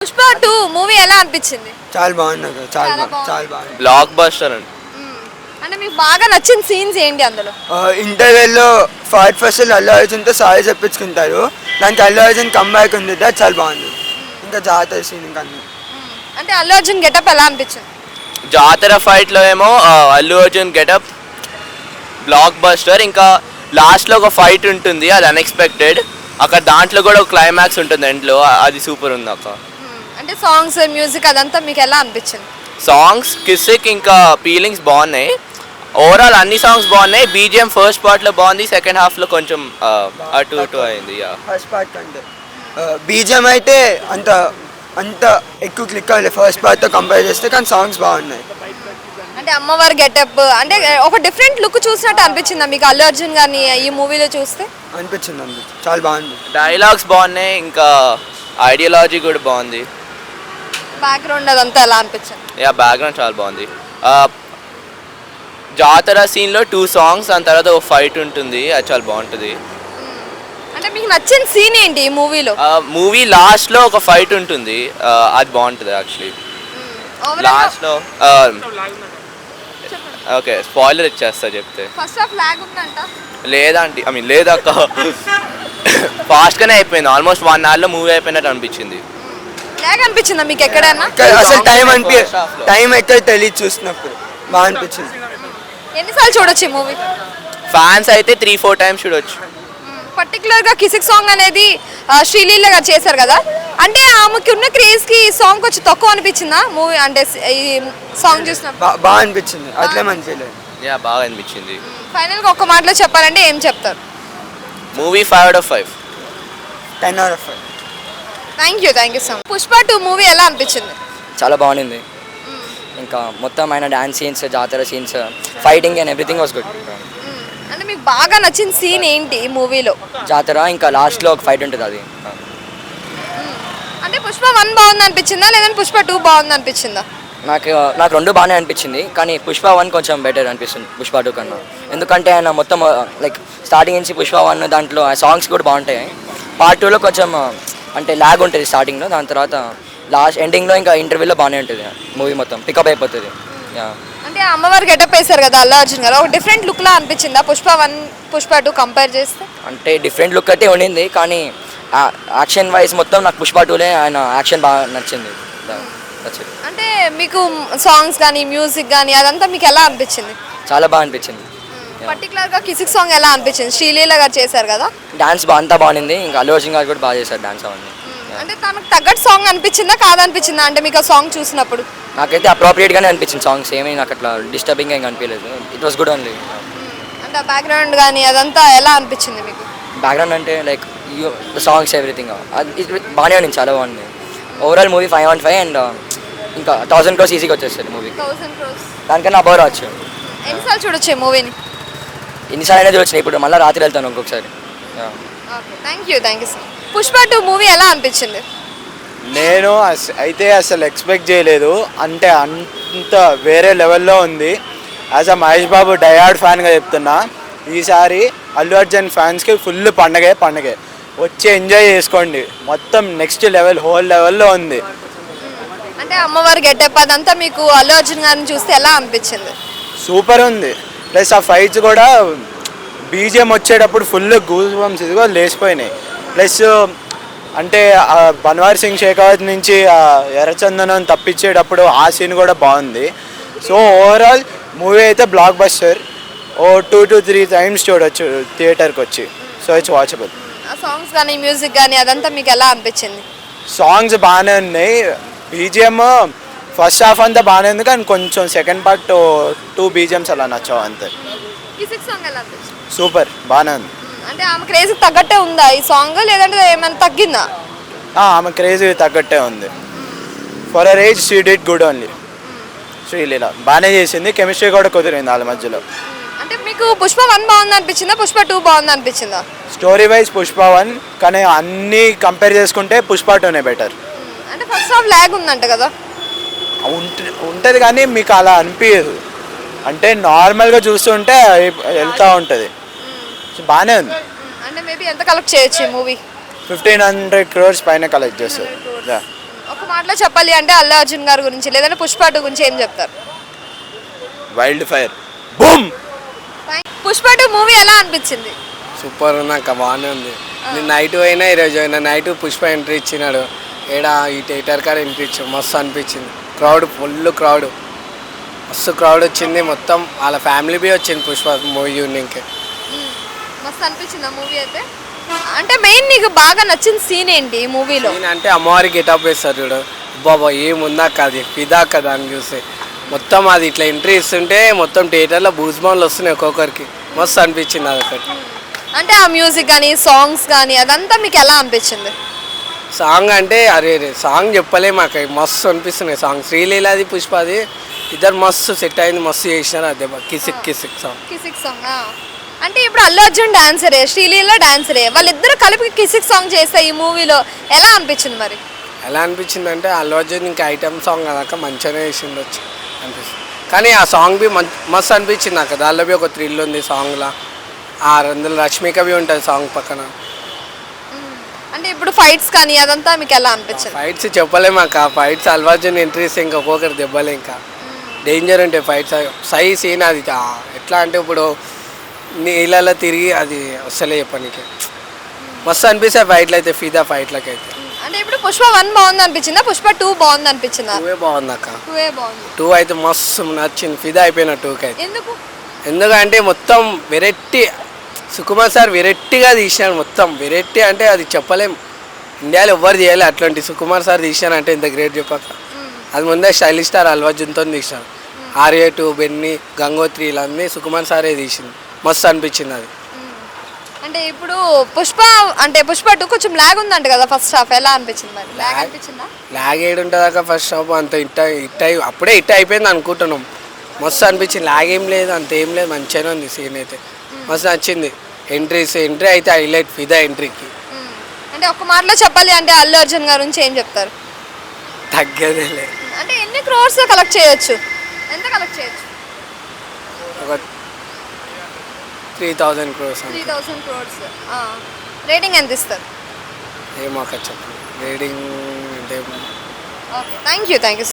Pushpa 2 movie ఎలా అనిపించింది? చాలా బాగుంది నాకు. చాలా బాగుంది. బ్లాక్ బస్టర్ అండి. అంటే మీకు బాగా నచ్చిన సీన్స్ ఏంటి అందులో? ఇంటర్వెల్లో ఫస్ట్ అల్లు అర్జున్తో సారీ చెప్పించుకుంటారు. దానికి అల్లు అర్జున్ కంబ్యాక్ ఉంది, అది చాలా బాగుంది. ఇంకా జాతర సీన్ ఇంకా అన్ని. అంటే అల్లు అర్జున్ గెటప్ ఎలా అనిపించింది? జాతర ఫైట్లో ఏమో Allu Arjun getup block buster. ఇంకా లాస్ట్లో ఒక ఫైట్ ఉంటుంది, అది అన్ఎక్స్పెక్టెడ్. అక్కడ దాంట్లో కూడా ఒక క్లైమాక్స్ ఉంటుంది ఎండ్లో, అది సూపర్ ఉంది అక్క. అంటే సాంగ్స్ మ్యూజిక్ అదంతా మీకు ఎలా అనిపించింది? సాంగ్స్ కిస్సిక్ ఇంకా ఫీలింగ్స్ బాగున్నాయి. ఓవరాల్ అన్ని సాంగ్స్ బాగున్నాయి. బీజిఎం ఫస్ట్ పార్ట్లో బాగుంది, సెకండ్ హాఫ్లో కొంచెం అటు ఇటు అయింది. ఫస్ట్ పార్ట్ అంటే బీజిఎం అయితే అంత అంత ఎక్కువ క్లిక్ అవ్వలేదు ఫస్ట్ పార్ట్తో కంపేర్ చేస్తే, కానీ సాంగ్స్ బాగున్నాయి. అంటే అమ్మవారి గెటప్ అంటే ఒక డిఫరెంట్ లుక్ చూసినట్టు అనిపించిందా మీకు అల్లు అర్జున్ గారిని ఈ మూవీలో చూస్తే? అనిపించింది చాలా బాగుంది. డైలాగ్స్ బాగున్నాయి, ఇంకా ఐడియాలజీ కూడా బాగుంది. బ్యాక్గ్రౌండ్ అదంతా ఎలా అనిపించింది? బ్యాక్గ్రౌండ్ చాలా బాగుంది. జాతర సీన్లో 2 సాంగ్స్, దాని తర్వాత ఒక ఫైట్ ఉంటుంది, అది చాలా బాగుంటుంది. అంటే మీకు నచ్చిన సీన్ ఏంటి ఈ మూవీలో? మూవీ లాస్ట్లో ఒక ఫైట్ ఉంటుంది, అది బాగుంటుంది యాక్చువల్లీ. లాస్ట్లో ఓకే స్పాయిలర్ ఇచ్చేస్తా చెప్తే. ఫస్ట్ హాఫ్ లాగ్ ఉందంట. లేదండి, లేదక్క. ఫాస్ట్గానే అయిపోయింది, ఆల్మోస్ట్ 1 అవర్లో మూవీ అయిపోయినట్టు అనిపించింది. లాగ్ అనిపించిందా మీకు ఎక్కడైనా? అసలు టైం ఎక్కడ తెలియదు, చూసినప్పుడు బాగా అనిపించింది. ఎన్నిసార్లు చూడొచ్చు ఈ మూవీ? ఫ్యాన్స్ అయితే 3-4 టైమ్స్ చూడొచ్చు. పర్టికులర్గా కిసిక్ సాంగ్ అనేది శ్రీలీల గారు చేశారు కదా, అంటే ఆమెకి ఉన్న క్రేజ్కి ఈ సాంగ్ కొంచెం తక్కువ అనిపించిందా మూవీ? అంటే ఈ సాంగ్ చూసినప్పుడు బాగా అనిపించింది, అట్లేం అనిపించలేదు. బాగా అనిపించింది. ఫైనల్గా ఒక్క మాటలో చెప్పాలంటే ఏం చెప్తారు? Movie 5/5. 10/5. Thank you so much. Pushpa 2 movie ఎలా అనిపించింది? చాలా బాగుంది. ఇంకా మొత్తం ఆయన డాన్స్ సీన్స్, జాతర scenes, fighting and everything was good. అంటే మీకు బాగా నచ్చిన సీన్ ఏంటి ఈ మూవీలో? జాతర, ఇంకా లాస్ట్లో ఒక ఫైట్ ఉంటుంది అది. అంటే పుష్ప 1 బాగుంది అనిపించిందా లేదంటే పుష్ప 2 బాగుంది అనిపించిందా? నాకు 2 బాగానే అనిపించింది, కానీ పుష్ప 1 కొంచెం బెటర్ అనిపిస్తుంది పుష్ప 2 కన్నా. ఎందుకంటే ఆయన మొత్తం లైక్ స్టార్టింగ్ నుంచి పుష్ప 1 దాంట్లో సాంగ్స్ కూడా బాగుంటాయి. పార్ట్ 2లో కొంచెం అంటే ల్యాగ్ ఉంటుంది స్టార్టింగ్లో, దాని తర్వాత లాస్ట్ ఎండింగ్లో ఇంకా ఇంటర్వ్యూలో బాగానే ఉంటుంది మూవీ, మొత్తం పికప్ అయిపోతుంది. అంటే అమ్మవారు గెటప్ వేశారు కదా అల్లు అర్జున్ గారు, ఒక డిఫరెంట్ లుక్లా అనిపించిందా పుష్ప 1 పుష్ప 2 కంపేర్ చేస్తే? అంటే డిఫరెంట్ లుక్ అయితే ఉండింది, కానీ యాక్షన్ వైజ్ మొత్తం నాకు పుష్ప 2లే ఆయన యాక్షన్ బాగా నచ్చింది. అంటే మీకు సాంగ్స్ కానీ మ్యూజిక్ కానీ అదంతా మీకు ఎలా అనిపించింది? చాలా బాగా అనిపించింది. పర్టికులర్గా కిసిక్ సాంగ్ ఎలా అనిపించింది? శ్రీలీల గారు చేశారు కదా, డాన్స్ అంతా బాగుంది. ఇంకా అల్లు అర్జున్ గారు కూడా బాగా చేశారు డాన్స్ అవన్నీ. అంటే తనకు తగ్గట్టు సాంగ్ అనిపించిందా కాదనిపించిందా అంటే మీకు ఆ సాంగ్ చూసినప్పుడు? నాకైతే అప్రోప్రియేట్గానే అనిపించింది సాంగ్స్, ఏమీ నాకు అట్లా డిస్టర్బింగ్ ఏం అనిపించలేదు. It was good only. అంటే బ్యాక్గ్రౌండ్ కానీ అదంతా ఎలా అనిపించింది మీకు? బ్యాక్గ్రౌండ్ అంటే లైక్ సాంగ్స్ ఎవ్రీథింగ్ అది బాగానే ఉంది, చాలా బాగుంది. ఓవరాల్ మూవీ 5/5 అండ్ ఇంకా 1000 crores ఈజీగా వచ్చేస్తుంది మూవీ. 1000 crores దానికన్నా అబౌవ్ రావచ్చు. ఎన్నిసార్లు చూడొచ్చు ఈ మూవీని? ఎన్నిసార్లు అయినా చూడొచ్చు, ఇప్పుడు మళ్ళీ రాత్రి వెళ్తాను ఇంకొకసారి. Thank you sir. Pushpa 2 movie ఎలా అనిపించింది? నేను అయితే అసలు ఎక్స్పెక్ట్ చేయలేదు, అంటే అంత వేరే లెవెల్లో ఉంది. యాజ్ అ మహేష్ బాబు డయాడ్ ఫ్యాన్గా చెప్తున్నా, ఈసారి అల్లు అర్జున్ ఫ్యాన్స్కి ఫుల్ పండగే వచ్చి ఎంజాయ్ చేసుకోండి. మొత్తం నెక్స్ట్ లెవెల్, హోల్ లెవెల్లో ఉంది. అంటే అమ్మవారి గెటప్ అదంతా మీకు అల్లు అర్జున్ గారిని చూస్తే ఎలా అనిపించింది? సూపర్ ఉంది. ప్లస్ ఆ ఫైట్స్ కూడా బీజిఎం వచ్చేటప్పుడు ఫుల్ గూస్ బంప్స్ ఇదిగో లేచిపోయినాయి. ప్లస్ అంటే బన్వార్ సింగ్ షేకావత్ నుంచి ఎర్రచందనం తప్పించేటప్పుడు ఆ సీన్ కూడా బాగుంది. సో ఓవరాల్ మూవీ అయితే బ్లాక్ బస్టర్. 2 to 3 times చూడొచ్చు థియేటర్కి వచ్చి. So it's watchable. ఆ సాంగ్స్ కానీ మ్యూజిక్ కానీ అదంతా మీకు ఎలా అనిపించింది? సాంగ్స్ బాగానే ఉన్నాయి. బీజిఎం ఫస్ట్ హాఫ్ అంతా బాగానే ఉంది, కానీ కొంచెం సెకండ్ పార్ట్ 2 BGMs అలా నచ్చావు అంతే. కిసిక్ సాంగ్ ఎలా అనిపించింది? సూపర్, బాగానే ఉంది. అంటే ఆమె క్రేజ్కి తగ్గట్టే ఉందా ఈ సాంగ్ లేదంటే ఏమైనా తగ్గిందా? ఆమె క్రేజీ తగ్గట్టే ఉంది. For her age she did good only. Sreeleela బాగానే చేసింది, కెమిస్ట్రీ కూడా కుదిరింది వాళ్ళ మధ్యలో. అంటే మీకు పుష్ప 1 బాగుంది అనిపించిందా పుష్ప 2 బాగుంది అనిపించిందా? స్టోరీ వైజ్ పుష్ప 1, కానీ అన్నీ కంపేర్ చేసుకుంటే పుష్ప 2నే బెటర్. అంటే ఫస్ట్ హాఫ్ ల్యాగ్ ఉందంట కదా? ఉంటుంది, కానీ మీకు అలా అనిపించదు. అంటే నార్మల్గా చూస్తుంటే వెళ్తూ ఉంటుంది. బాగానే ఉంది. అంటే మేబీ ఎంత కలెక్ట్ చేయొచ్చు ఈ మూవీ? 1500 crores పైన కలెక్ట్ చేస్తారు. ఒక మాట మాటలో చెప్పాలి అంటే అల్లు అర్జున్ గారి గురించి లేదంటే పుష్ప 2 గురించి ఏం చెప్తారు? Wild fire boom. Pushpa 2 movie ఎలా అనిపించింది? సూపర్ ఉన్నాక బాగానే ఉంది. నేను నైట్ పోయినా ఈరోజు అయినా నైట్ పుష్ప ఎంట్రీ ఇచ్చినాడు. ఏడా ఈ థియేటర్ కాడ ఎంట్రీ ఇచ్చాడు, మస్తు అనిపించింది. క్రౌడ్ ఫుల్ క్రౌడ్, మస్తు క్రౌడ్ వచ్చింది. మొత్తం వాళ్ళ ఫ్యామిలీ బి వచ్చింది పుష్ప మూవీ ఈవినింగ్కి. మస్తు అనిపించింది ఆ మూవీ అయితే. అంటే మెయిన్ నీకు బాగా నచ్చిన సీన్ ఏంటి ఈ మూవీలో? అంటే అమ్మవారి గెటప్ వేస్తారు చూడు, బాబా ఏముందాక అది ఫిదాక దాన్ని చూస్తే మొత్తం అది ఇట్లా ఎంట్రీ ఇస్తుంటే మొత్తం థియేటర్లో బూజ్బాన్లు వస్తున్నాయి ఒక్కొక్కరికి. మస్తు అనిపించింది అదొకటి. అంటే ఆ మ్యూజిక్ కానీ సాంగ్స్ కానీ అదంతా మీకు ఎలా అనిపించింది? సాంగ్ అంటే అరే సాంగ్ చెప్పలే మాకు, మస్తు అనిపిస్తున్నాయి సాంగ్. శ్రీలీలాది పుష్పది ఇద్దరు మస్తు సెట్ అయింది, మస్తు చేసినారు. అదే కిసిక్ కిసిక్ సాంగ్. కిసిక్ సాంగ్ అంటే ఇప్పుడు అల్లు అర్జున్ డాన్సరే, శ్రీలీల డాన్సరే, వాళ్ళిద్దరు కలిపి కిసిక్ సాంగ్ చేస్తే ఈ మూవీలో ఎలా అనిపించింది మరి? ఎలా అనిపించింది అంటే అల్లు అర్జున్ ఇంకా ఐటమ్ సాంగ్ కదాక మంచిగానే వేసిండు వచ్చి అనిపిస్తుంది. కానీ ఆ సాంగ్ బి మస్తు అనిపించింది నాకు. దానిలో బి ఒక థ్రిల్ ఉంది సాంగ్లో. అందులో రష్మిక బి ఉంటుంది సాంగ్ పక్కన. అంటే ఇప్పుడు ఫైట్స్ కానీ అదంతా మీకు ఎలా అనిపించింది? ఫైట్స్ చెప్పలే మాకు. ఆ ఫైట్స్ అల్లు అర్జున్ ఎంట్రీస్ ఇంకా ఒక్కొక్కరు దెబ్బలే ఇంకా డేంజర్ ఉంటాయి ఫైట్స్. సై సీన్ అది ఎట్లా అంటే ఇప్పుడు నీళ్ళలో తిరిగి అది అసలే చెప్పనీకి మస్తు అనిపిస్తాయి ఫైట్లు అయితే, ఫిదా ఫైట్లకి అయితే. అంటే ఇప్పుడు పుష్ప 1 బాగుంది అనిపించిందా, పుష్ప 2 బాగుంది అనిపించిందా? 2 బాగుంది అక్క. 2 బాగుంది. 2 అయితే మస్తు నచ్చింది, ఫిదా అయిపోయిన 2కి అయితే. ఎందుకు? ఎందుకంటే మొత్తం వెరైటీ, సుకుమార్ సార్ వెరైటీగా తీసినాడు. మొత్తం వెరైటీ అంటే అది చెప్పలేం, ఇండియాలో ఎవ్వరు చేయాలి అట్లాంటి. సుకుమార్ సార్ తీసినానంటే ఇంత గ్రేట్ చెప్పక. అది ముందే స్టైలిష్ స్టార్ అల్లు అర్జున్తో తీసినాడు. ఆర్య 2, బెన్నీ, గంగోత్రి ఇలాంటి సుకుమార్ సారే తీసింది. మస్తు అనిపించింది అది. అంటే ఇప్పుడు పుష్ప 2 కొంచెం లాగ్ ఉందంట కదా ఫస్ట్ హాఫ్, ఎలా అనిపించింది మరి? లాగ్ అనిపించిందా? లాగ్ ఏడుంటుంది అక్క ఫస్ట్ హాఫ్ అంత అప్పుడే హిట్ అయిపోయింది అనుకుంటున్నాం. మస్తు అనిపించింది, లాగ్ ఏం లేదు అంత ఏం లేదు, మంచిగానే ఉంది సీన్ అయితే. మస్తు నచ్చింది. ఎంట్రీ అయితే హైలైట్ ఫిదా ఎంట్రీకి. అంటే ఒక్క మాటలో చెప్పాలి అంటే అల్లు అర్జున్ గారి నుంచి ఏం చెప్తారు? తగ్గేదేలే. అంటే ఎన్ని క్రోర్స్ కలెక్ట్ చేయొచ్చు, ఎంత కలెక్ట్ చేయొచ్చు? ఒక 3000 crores. 3000 crores. రేటింగ్ ఎంత ఇస్తారు? ఏమో అక్క చెప్పండి రేటింగ్ అంటే. Okay, thank you.